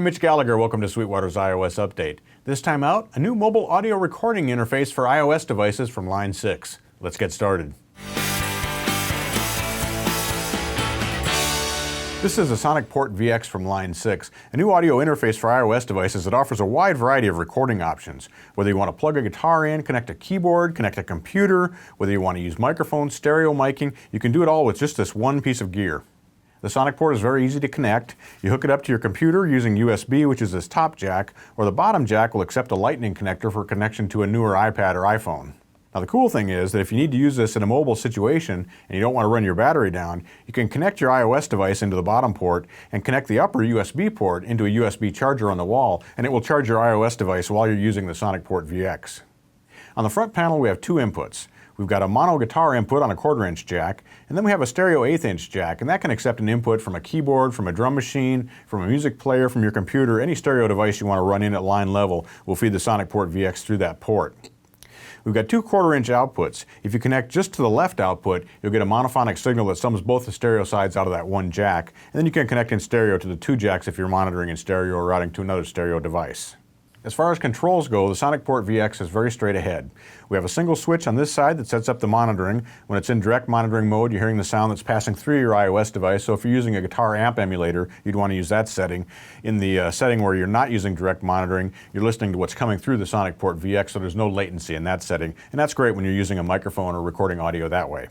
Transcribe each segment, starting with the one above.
I'm Mitch Gallagher. Welcome to Sweetwater's iOS update. This time out, a new mobile audio recording interface for iOS devices from Line 6. Let's get started. This is a SonicPort VX from Line 6, a new audio interface for iOS devices that offers a wide variety of recording options. Whether you want to plug a guitar in, connect a keyboard, connect a computer, whether you want to use microphones, stereo miking, you can do it all with just this one piece of gear. The SonicPort is very easy to connect. You hook it up to your computer using USB, which is this top jack, or the bottom jack will accept a lightning connector for connection to a newer iPad or iPhone. Now the cool thing is that if you need to use this in a mobile situation and you don't want to run your battery down, you can connect your iOS device into the bottom port and connect the upper USB port into a USB charger on the wall, and it will charge your iOS device while you're using the SonicPort VX. On the front panel we have two inputs. We've got a mono guitar input on a 1/4-inch jack, and then we have a stereo 1/8-inch jack, and that can accept an input from a keyboard, from a drum machine, from a music player, from your computer. Any stereo device you want to run in at line level will feed the SonicPort VX through that port. We've got two 1/4-inch outputs. If you connect just to the left output, you'll get a monophonic signal that sums both the stereo sides out of that one jack, and then you can connect in stereo to the two jacks if you're monitoring in stereo or routing to another stereo device. As far as controls go, the SonicPort VX is very straight ahead. We have a single switch on this side that sets up the monitoring. When it's in direct monitoring mode, you're hearing the sound that's passing through your iOS device, so if you're using a guitar amp emulator, you'd want to use that setting. In the setting where you're not using direct monitoring, you're listening to what's coming through the SonicPort VX, so there's no latency in that setting, and that's great when you're using a microphone or recording audio that way.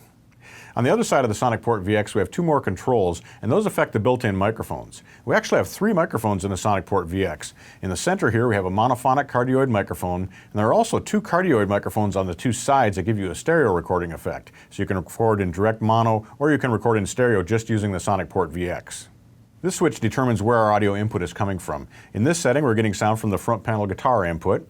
On the other side of the SonicPort VX, we have two more controls, and those affect the built-in microphones. We actually have three microphones in the SonicPort VX. In the center here, we have a monophonic cardioid microphone, and there are also two cardioid microphones on the two sides that give you a stereo recording effect. So you can record in direct mono, or you can record in stereo just using the SonicPort VX. This switch determines where our audio input is coming from. In this setting, we're getting sound from the front panel guitar input.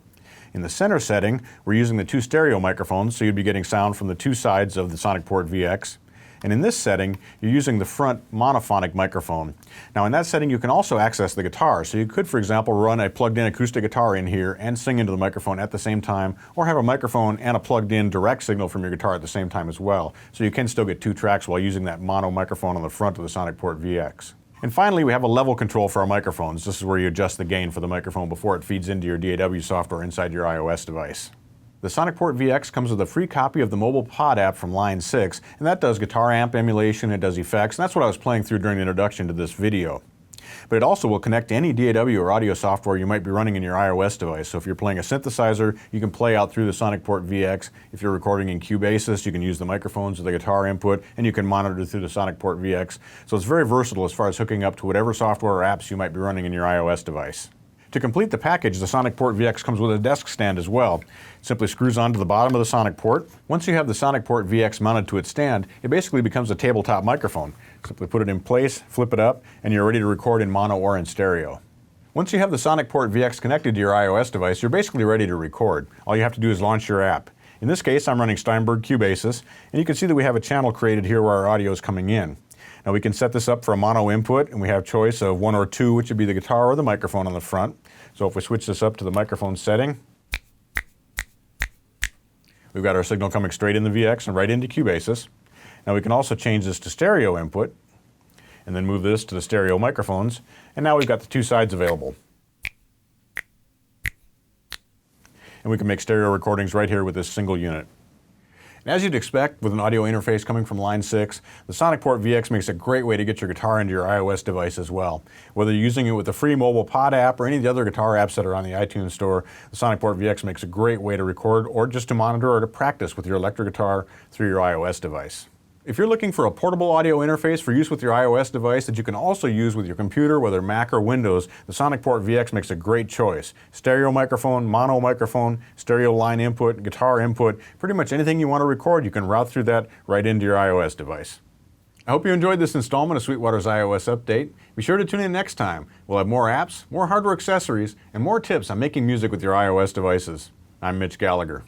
In the center setting, we're using the two stereo microphones, so you'd be getting sound from the two sides of the SonicPort VX. And in this setting, you're using the front monophonic microphone. Now in that setting, you can also access the guitar. So you could, for example, run a plugged-in acoustic guitar in here and sing into the microphone at the same time, or have a microphone and a plugged-in direct signal from your guitar at the same time as well. So you can still get two tracks while using that mono microphone on the front of the SonicPort VX. And finally, we have a level control for our microphones. This is where you adjust the gain for the microphone before it feeds into your DAW software inside your iOS device. The SonicPort VX comes with a free copy of the mobile pod app from Line 6, and that does guitar amp emulation, it does effects, and that's what I was playing through during the introduction to this video. But it also will connect to any DAW or audio software you might be running in your iOS device. So if you're playing a synthesizer, you can play out through the SonicPort VX. If you're recording in Cubasis, you can use the microphones or the guitar input, and you can monitor through the SonicPort VX. So it's very versatile as far as hooking up to whatever software or apps you might be running in your iOS device. To complete the package, the SonicPort VX comes with a desk stand as well. It simply screws onto the bottom of the SonicPort. Once you have the SonicPort VX mounted to its stand, it basically becomes a tabletop microphone. Simply put it in place, flip it up, and you're ready to record in mono or in stereo. Once you have the SonicPort VX connected to your iOS device, you're basically ready to record. All you have to do is launch your app. In this case, I'm running Steinberg Cubasis, and you can see that we have a channel created here where our audio is coming in. Now we can set this up for a mono input, and we have choice of one or two, which would be the guitar or the microphone on the front. So if we switch this up to the microphone setting, we've got our signal coming straight in the VX and right into Cubasis. Now we can also change this to stereo input, and then move this to the stereo microphones, and now we've got the two sides available. And we can make stereo recordings right here with this single unit. And as you'd expect, with an audio interface coming from Line 6, the SonicPort VX makes a great way to get your guitar into your iOS device as well. Whether you're using it with the free mobile pod app or any of the other guitar apps that are on the iTunes store, the SonicPort VX makes a great way to record or just to monitor or to practice with your electric guitar through your iOS device. If you're looking for a portable audio interface for use with your iOS device that you can also use with your computer, whether Mac or Windows, the SonicPort VX makes a great choice. Stereo microphone, mono microphone, stereo line input, guitar input, pretty much anything you want to record, you can route through that right into your iOS device. I hope you enjoyed this installment of Sweetwater's iOS Update. Be sure to tune in next time. We'll have more apps, more hardware accessories, and more tips on making music with your iOS devices. I'm Mitch Gallagher.